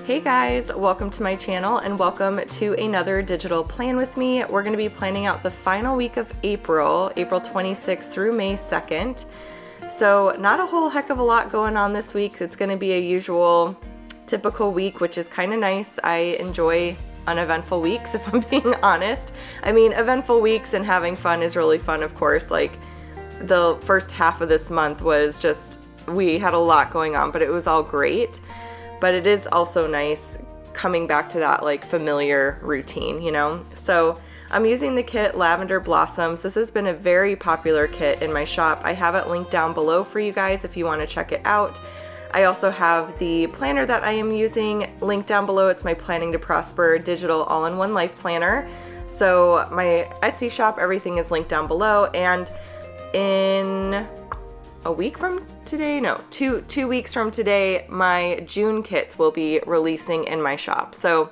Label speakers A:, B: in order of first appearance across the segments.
A: Hey guys, welcome to my channel and welcome to another digital plan with me. We're going to be planning out the final week of April 26th through May 2nd. So not a whole heck of a lot going on this week. It's going to be a usual typical week, which is kind of nice. I enjoy uneventful weeks, if I'm being honest. I mean, eventful weeks and having fun is really fun, of course. Like the first half of this month was just, we had a lot going on, but it was all great. But it is also nice coming back to that like familiar routine, you know? So I'm using the kit Lavender Blossoms. This has been a very popular kit in my shop. I have it linked down below for you guys if you want to check it out. I also have the planner that I am using linked down below. It's my Planning to Prosper digital all-in-one life planner. So my Etsy shop, everything is linked down below. And in a week from today, no, two weeks from today, my June kits will be releasing in my shop. So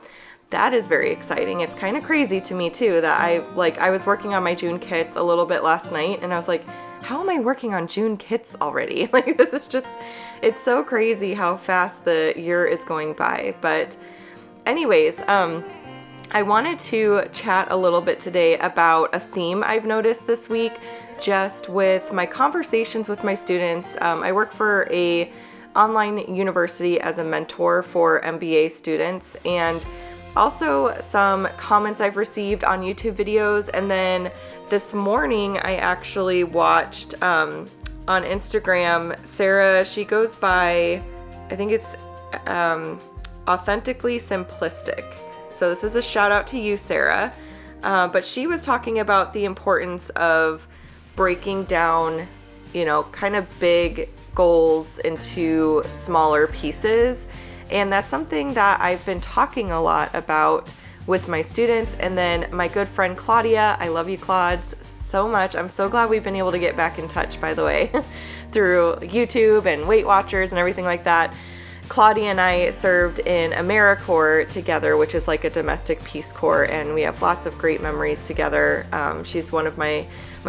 A: that is very exciting. It's kind of crazy to me too that I was working on my June kits a little bit last night and I was like, how am I working on June kits already? Like this is just, it's so crazy how fast the year is going by. But anyways, I wanted to chat a little bit today about a theme I've noticed this week just with my conversations with my students. I work for a online university as a mentor for MBA students, and also some comments I've received on YouTube videos. And then this morning I actually watched on Instagram, Sarah, she goes by, I think it's Authentically Simplistic. So this is a shout out to you, Sarah. But she was talking about the importance of breaking down, you know, kind of big goals into smaller pieces. And that's something that I've been talking a lot about with my students. And then my good friend Claudia, I love you, Claudes, so much. I'm so glad we've been able to get back in touch, by the way, through YouTube and Weight Watchers and everything like that. Claudia and I served in AmeriCorps together, which is like a domestic Peace Corps, and we have lots of great memories together. She's one of my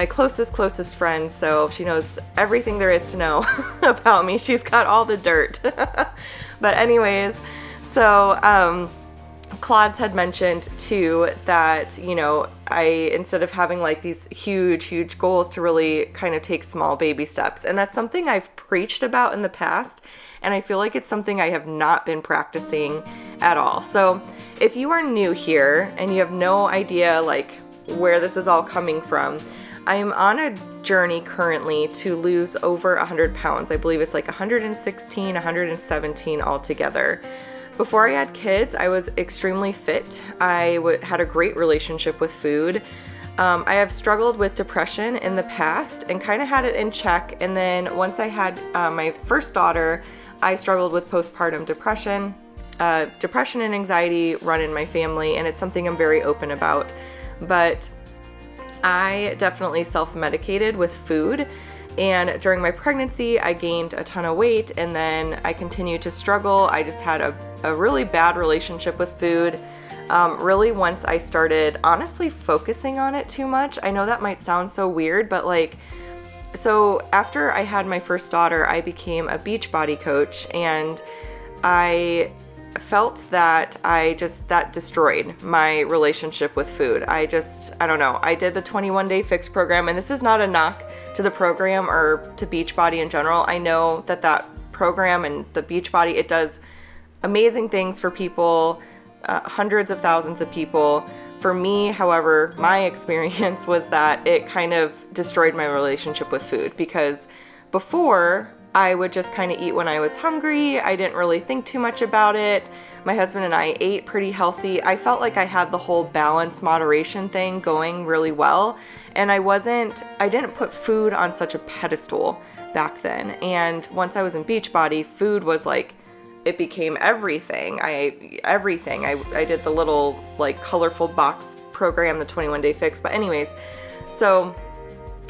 A: closest friends, so she knows everything there is to know about me. She's got all the dirt. But anyways, so Claude had mentioned too that, you know, instead of having like these huge goals, to really kind of take small baby steps. And that's something I've preached about in the past. And I feel like it's something I have not been practicing at all. So if you are new here and you have no idea like where this is all coming from, I'm on a journey currently to lose over 100 pounds. I believe it's like 116, 117 altogether. Before I had kids, I was extremely fit. I had a great relationship with food. I have struggled with depression in the past and kind of had it in check. And then once I had my first daughter, I struggled with postpartum depression. Depression and anxiety run in my family, and it's something I'm very open about. But I definitely self-medicated with food. And during my pregnancy, I gained a ton of weight, and then I continued to struggle. I just had a really bad relationship with food. Really, once I started honestly focusing on it too much. I know that might sound so weird, but like, so after I had my first daughter, I became a Beachbody coach, and I felt that that destroyed my relationship with food. I don't know. I did the 21-day fix program, and this is not a knock to the program or to Beachbody in general. I know that program and the Beachbody, it does amazing things for people, hundreds of thousands of people. For me, however, my experience was that it kind of destroyed my relationship with food, because before I would just kind of eat when I was hungry. I didn't really think too much about it. My husband and I ate pretty healthy. I felt like I had the whole balance moderation thing going really well. And I didn't put food on such a pedestal back then. And once I was in Beachbody, food was like, it became everything. I did the little like colorful box program, the 21-day fix. But anyways, so,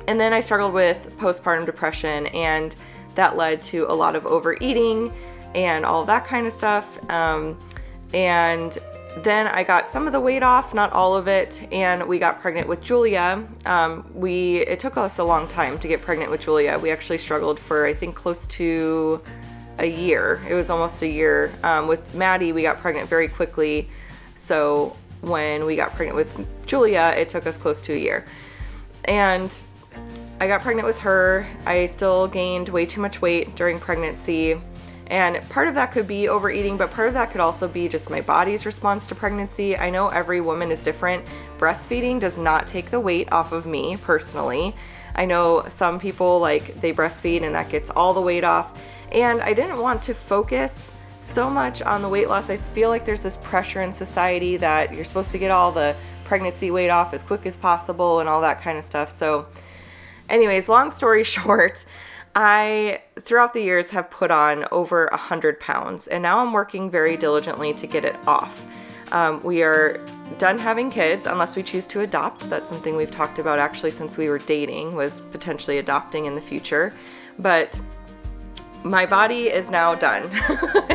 A: and then I struggled with postpartum depression, and that led to a lot of overeating and all that kind of stuff. And then I got some of the weight off, not all of it, and we got pregnant with Julia. It took us a long time to get pregnant with Julia. We actually struggled for, I think, close to a year. It was almost a year. With Maddie, we got pregnant very quickly. So when we got pregnant with Julia, it took us close to a year. And I got pregnant with her. I still gained way too much weight during pregnancy. And part of that could be overeating, but part of that could also be just my body's response to pregnancy. I know every woman is different. Breastfeeding does not take the weight off of me personally. I know some people, like, they breastfeed and that gets all the weight off. And I didn't want to focus so much on the weight loss. I feel like there's this pressure in society that you're supposed to get all the pregnancy weight off as quick as possible and all that kind of stuff. So anyways, long story short, I, throughout the years, have put on over 100 pounds, and now I'm working very diligently to get it off. We are done having kids unless we choose to adopt. That's something we've talked about actually since we were dating, was potentially adopting in the future. But my body is now done.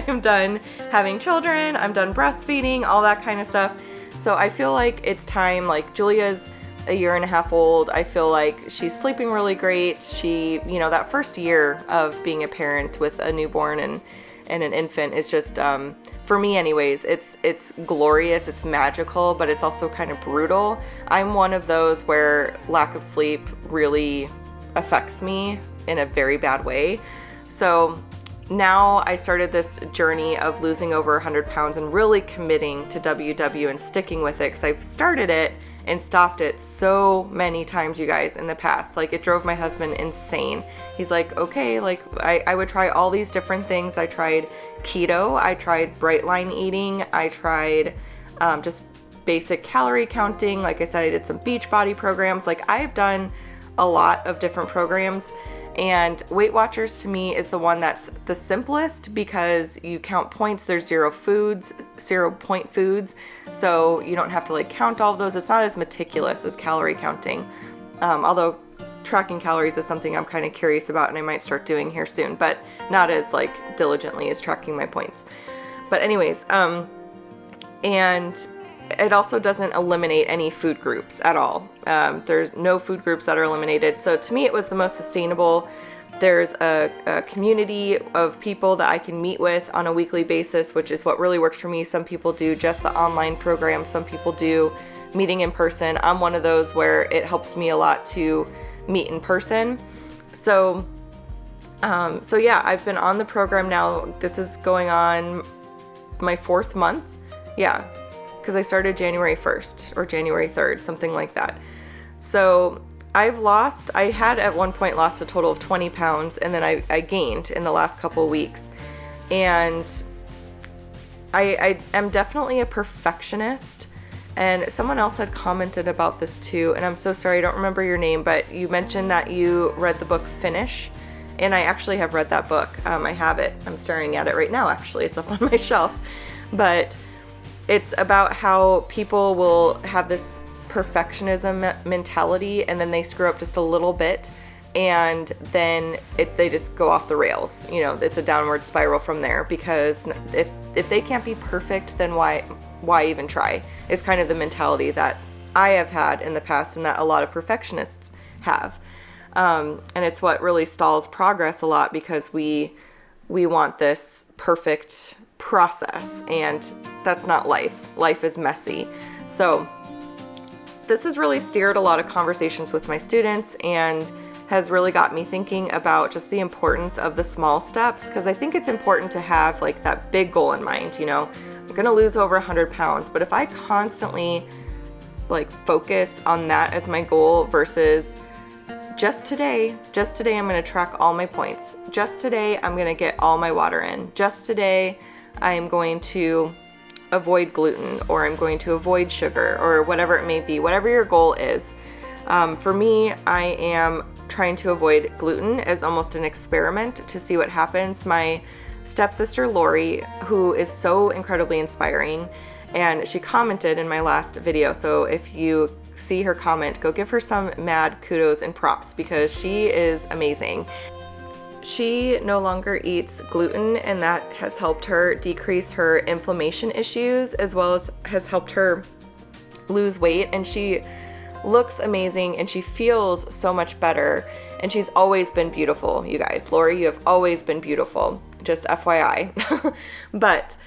A: I'm done having children. I'm done breastfeeding, all that kind of stuff. So I feel like it's time. Like, Julia's a year and a half old. I feel like she's sleeping really great. She, that first year of being a parent with a newborn and an infant is just, for me anyways, it's glorious, it's magical, but it's also kind of brutal. I'm one of those where lack of sleep really affects me in a very bad way. So now I started this journey of losing over 100 pounds and really committing to WW and sticking with it, because I've started it and stopped it so many times, you guys, in the past. Like, it drove my husband insane. He's like, okay, like, I would try all these different things. I tried keto, I tried bright line eating, I tried just basic calorie counting. Like I said, I did some Beachbody programs. Like, I've done a lot of different programs, and Weight Watchers to me is the one that's the simplest because you count points. There's 0 point foods, so you don't have to like count all of those. It's not as meticulous as calorie counting, although tracking calories is something I'm kind of curious about and I might start doing here soon, but not as like diligently as tracking my points. But anyways, and it also doesn't eliminate any food groups at all. There's no food groups that are eliminated. So to me, it was the most sustainable. There's a community of people that I can meet with on a weekly basis, which is what really works for me. Some people do just the online program. Some people do meeting in person. I'm one of those where it helps me a lot to meet in person. So yeah, I've been on the program now. This is going on my 4th month. Yeah, because I started January 1st or January 3rd, something like that. So I had at one point lost a total of 20 pounds, and then I gained in the last couple of weeks. And I am definitely a perfectionist, and someone else had commented about this too, and I'm so sorry, I don't remember your name, but you mentioned that you read the book Finish, and I actually have read that book. I have it. I'm staring at it right now, actually. It's up on my shelf. But it's about how people will have this perfectionism mentality, and then they screw up just a little bit, and then they just go off the rails. It's a downward spiral from there, because if they can't be perfect, then why even try? It's kind of the mentality that I have had in the past and that a lot of perfectionists have. And it's what really stalls progress a lot, because we want this perfect process, and that's not life. Life is messy. So this has really steered a lot of conversations with my students and has really got me thinking about just the importance of the small steps, because I think it's important to have like that big goal in mind. I'm going to lose over 100 pounds, but if I constantly like focus on that as my goal versus just today I'm going to track all my points. Just today I'm going to get all my water in. Just today I'm going to avoid gluten, or I'm going to avoid sugar, or whatever it may be, whatever your goal is. For me, I am trying to avoid gluten as almost an experiment to see what happens. My stepsister Lori, who is so incredibly inspiring, and she commented in my last video, so if you see her comment, go give her some mad kudos and props, because she is amazing. She no longer eats gluten, and that has helped her decrease her inflammation issues, as well as has helped her lose weight, and she looks amazing and she feels so much better, and she's always been beautiful, you guys. Lori, you have always been beautiful. just FYI. But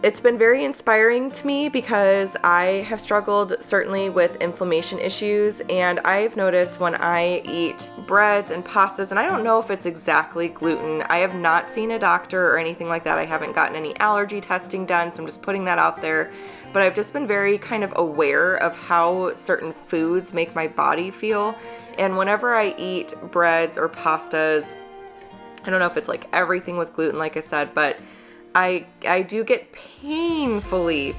A: it's been very inspiring to me because I have struggled certainly with inflammation issues, and I've noticed when I eat breads and pastas, and I don't know if it's exactly gluten. I have not seen a doctor or anything like that. I haven't gotten any allergy testing done, so I'm just putting that out there. But I've just been very kind of aware of how certain foods make my body feel. And whenever I eat breads or pastas, I don't know if it's like everything with gluten, like I said, but I do get painfully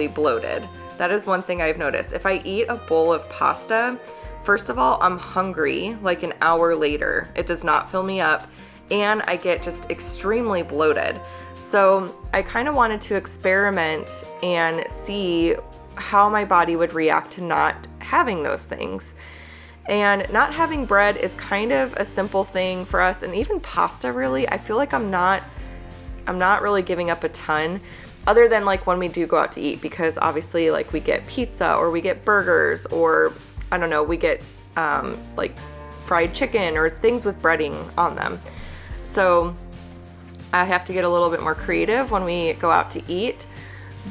A: bloated. That is one thing I've noticed. If I eat a bowl of pasta, first of all, I'm hungry like an hour later. It does not fill me up, and I get just extremely bloated. So I kind of wanted to experiment and see how my body would react to not having those things. And not having bread is kind of a simple thing for us, and even pasta really, I feel like I'm not really giving up a ton, other than like when we do go out to eat, because obviously like we get pizza or we get burgers, or I don't know, we get like fried chicken or things with breading on them. So I have to get a little bit more creative when we go out to eat,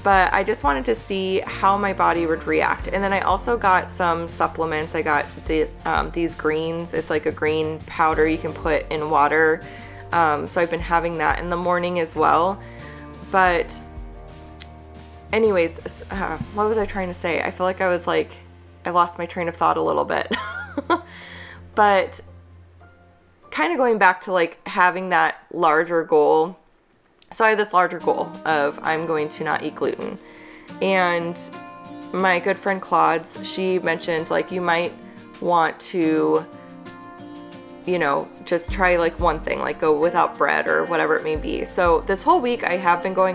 A: but I just wanted to see how my body would react. And then I also got some supplements. I got these greens. It's like a green powder you can put in water. So I've been having that in the morning as well. But anyways, what was I trying to say? I feel like I lost my train of thought a little bit. But kind of going back to like having that larger goal. So I have this larger goal of I'm going to not eat gluten. And my good friend Claude's, she mentioned like you might want to, just try like one thing, like go without bread or whatever it may be. So this whole week I have been going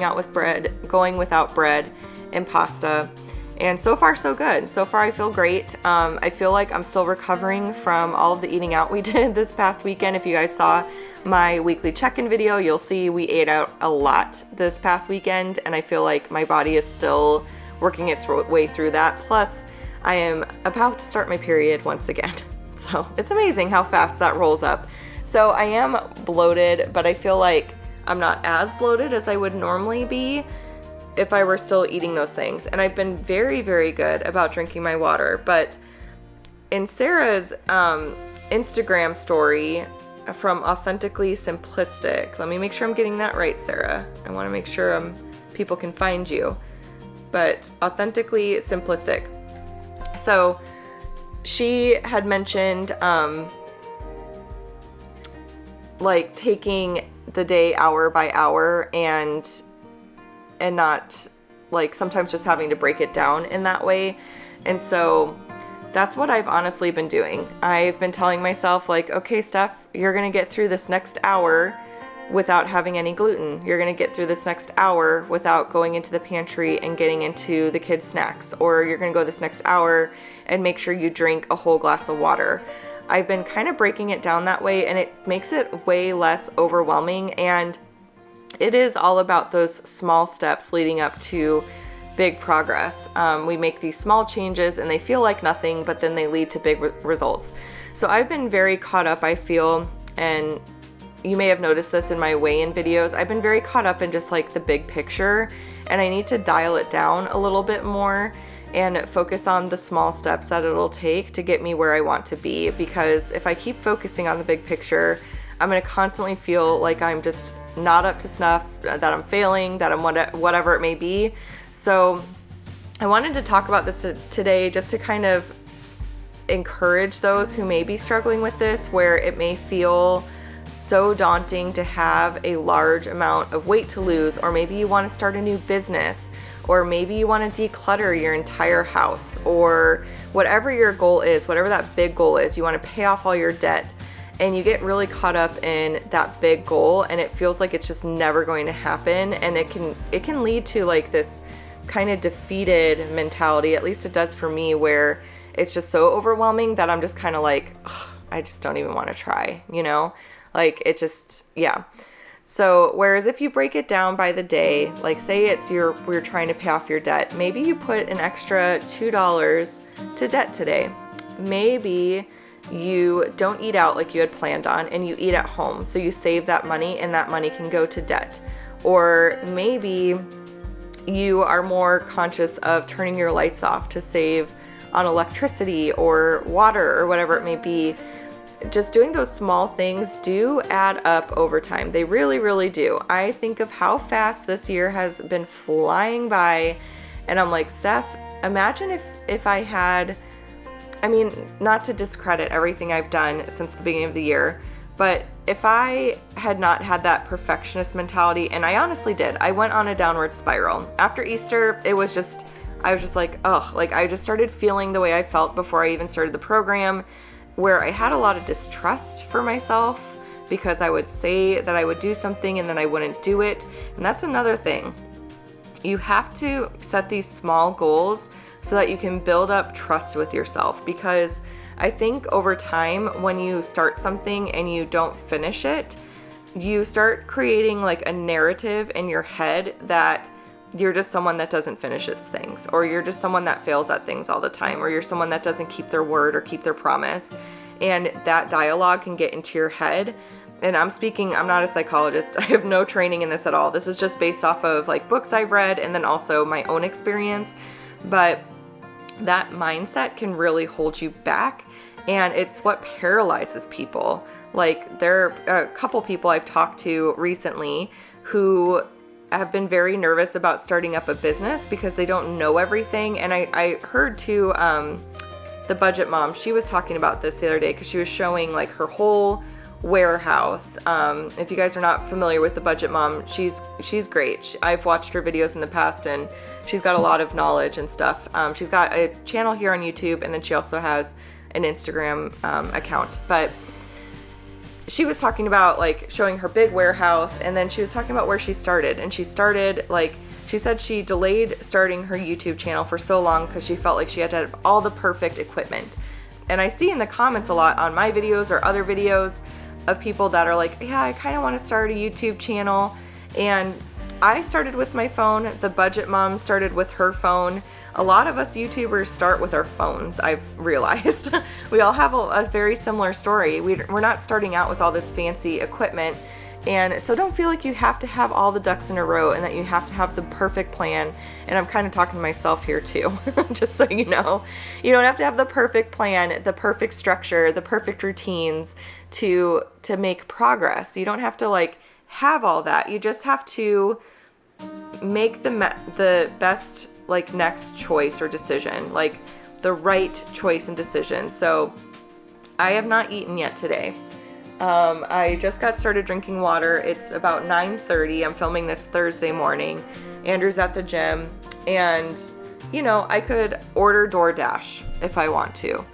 A: without bread and pasta, and so far so good. So far I feel great. I feel like I'm still recovering from all of the eating out we did this past weekend. If you guys saw my weekly check-in video, you'll see we ate out a lot this past weekend, and I feel like my body is still working its way through that. Plus, I am about to start my period once again. So it's amazing how fast that rolls up. So I am bloated, but I feel like I'm not as bloated as I would normally be if I were still eating those things. And I've been very, very good about drinking my water. But in Sarah's Instagram story from Authentically Simplistic, let me make sure I'm getting that right, Sarah. I want to make sure people can find you. But Authentically Simplistic. So she had mentioned like taking the day hour by hour and not like sometimes just having to break it down in that way. And so that's what I've honestly been doing. I've been telling myself like, okay, Steph, you're going to get through this next hour without having any gluten. You're going to get through this next hour without going into the pantry and getting into the kids' snacks, or you're going to go this next hour and make sure you drink a whole glass of water. I've been kind of breaking it down that way, and it makes it way less overwhelming, and it is all about those small steps leading up to big progress. We make these small changes and they feel like nothing, but then they lead to big results. So I've been very caught up, I feel, and you may have noticed this in my weigh-in videos. I've been very caught up in just like the big picture, and I need to dial it down a little bit more and focus on the small steps that it'll take to get me where I want to be. Because if I keep focusing on the big picture, I'm going to constantly feel like I'm just not up to snuff, that I'm failing, that I'm whatever it may be. So I wanted to talk about this today just to kind of encourage those who may be struggling with this, where it may feel so daunting to have a large amount of weight to lose, or maybe you want to start a new business, or maybe you want to declutter your entire house, or whatever your goal is, whatever that big goal is, you want to pay off all your debt, and you get really caught up in that big goal, and it feels like it's just never going to happen, and it can lead to like this kind of defeated mentality. At least it does for me, where it's just so overwhelming that I'm just kind of like, I just don't even want to try, like it just, yeah. So whereas if you break it down by the day, like say we're trying to pay off your debt, maybe you put an extra $2 to debt today. Maybe you don't eat out like you had planned on and you eat at home. So you save that money and that money can go to debt. Or maybe you are more conscious of turning your lights off to save on electricity or water or whatever it may be. Just doing those small things do add up over time. They really, really do. I think of how fast this year has been flying by, and I'm like, Steph, imagine if I had, I mean, not to discredit everything I've done since the beginning of the year, but if I had not had that perfectionist mentality, and I honestly did, I went on a downward spiral. After Easter, I was just like, I just started feeling the way I felt before I even started the program, where I had a lot of distrust for myself because I would say that I would do something and then I wouldn't do it. And that's another thing. You have to set these small goals so that you can build up trust with yourself, because I think over time, when you start something and you don't finish it, you start creating like a narrative in your head that you're just someone that doesn't finish things, or you're just someone that fails at things all the time, or you're someone that doesn't keep their word or keep their promise. And that dialogue can get into your head. And I'm not a psychologist. I have no training in this at all. This is just based off of like books I've read and then also my own experience. But that mindset can really hold you back, and it's what paralyzes people. Like, there are a couple people I've talked to recently who have been very nervous about starting up a business because they don't know everything. And I heard too, the Budget Mom, she was talking about this the other day because she was showing like her whole warehouse. If you guys are not familiar with the Budget Mom, she's great. I've watched her videos in the past and she's got a lot of knowledge and stuff. She's got a channel here on YouTube, and then she also has an Instagram account. But she was talking about like showing her big warehouse, and then she was talking about where she started. And she started, like, she said she delayed starting her YouTube channel for so long because she felt like she had to have all the perfect equipment. And I see in the comments a lot on my videos or other videos of people that are like, yeah, I kind of want to start a YouTube channel. And I started with my phone. The Budget Mom started with her phone. A lot of us YouTubers start with our phones, I've realized. We all have a very similar story. We're not starting out with all this fancy equipment. And so don't feel like you have to have all the ducks in a row and that you have to have the perfect plan. And I'm kind of talking to myself here too, just so you know. You don't have to have the perfect plan, the perfect structure, the perfect routines to make progress. You don't have to like have all that. You just have to make the best like next choice or decision, like the right choice and decision. So I have not eaten yet today. I just got started drinking water. It's about 9:30. I'm filming this Thursday morning. Andrew's at the gym, and you know, I could order DoorDash if I want to.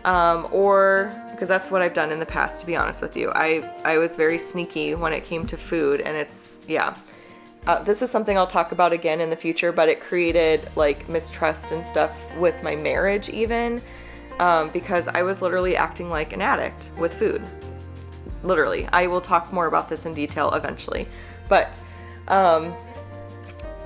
A: Or, because that's what I've done in the past, to be honest with you. I was very sneaky when it came to food, and this is something I'll talk about again in the future, but it created like mistrust and stuff with my marriage even, because I was literally acting like an addict with food. Literally. I will talk more about this in detail eventually. But,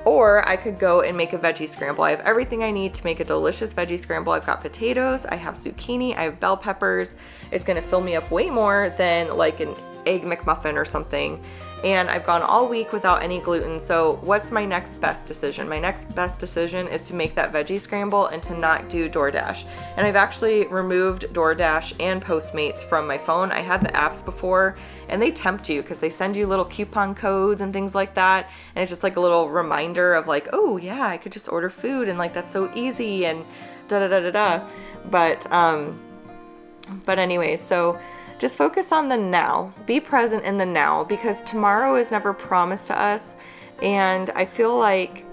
A: or I could go and make a veggie scramble. I have everything I need to make a delicious veggie scramble. I've got potatoes, I have zucchini, I have bell peppers. It's going to fill me up way more than like an egg McMuffin or something. And I've gone all week without any gluten. So what's my next best decision? My next best decision is to make that veggie scramble and to not do DoorDash. And I've actually removed DoorDash and Postmates from my phone. I had the apps before, and they tempt you because they send you little coupon codes and things like that. And it's just like a little reminder of like, oh yeah, I could just order food and like that's so easy and da da da da da. But anyways, so just focus on the now. Be present in the now, because tomorrow is never promised to us. And I feel like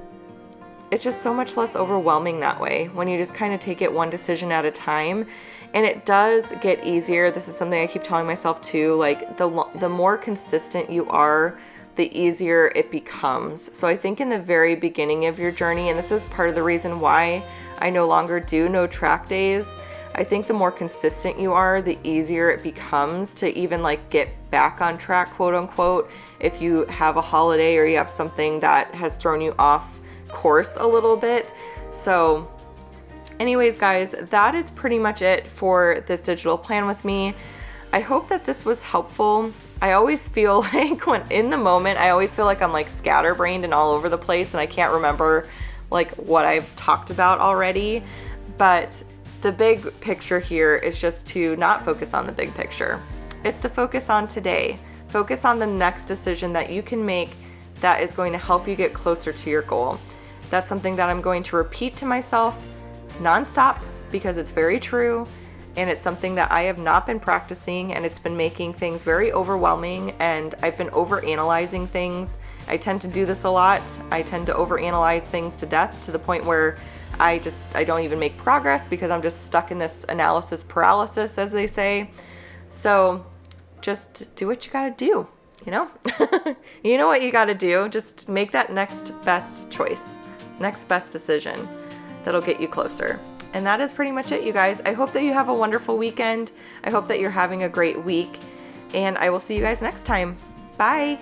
A: it's just so much less overwhelming that way when you just kind of take it one decision at a time. And it does get easier. This is something I keep telling myself too. Like the more consistent you are, the easier it becomes. So I think in the very beginning of your journey, and this is part of the reason why I no longer do no track days, I think the more consistent you are, the easier it becomes to even like get back on track, quote unquote, if you have a holiday or you have something that has thrown you off course a little bit. So Anyways, guys, that is pretty much it for this digital plan with me. I hope that this was helpful. I always feel like when in the moment, I always feel like I'm like scatterbrained and all over the place and I can't remember like what I've talked about already. But the big picture here is just to not focus on the big picture. It's to focus on today. Focus on the next decision that you can make that is going to help you get closer to your goal. That's something that I'm going to repeat to myself nonstop because it's very true, and it's something that I have not been practicing, and it's been making things very overwhelming, and I've been overanalyzing things. I tend to do this a lot. I tend to overanalyze things to death to the point where I don't even make progress because I'm just stuck in this analysis paralysis, as they say. So just do what you gotta do, you know? You know what you gotta do. Just make that next best choice, next best decision that'll get you closer. And that is pretty much it, you guys. I hope that you have a wonderful weekend. I hope that you're having a great week, and I will see you guys next time. Bye.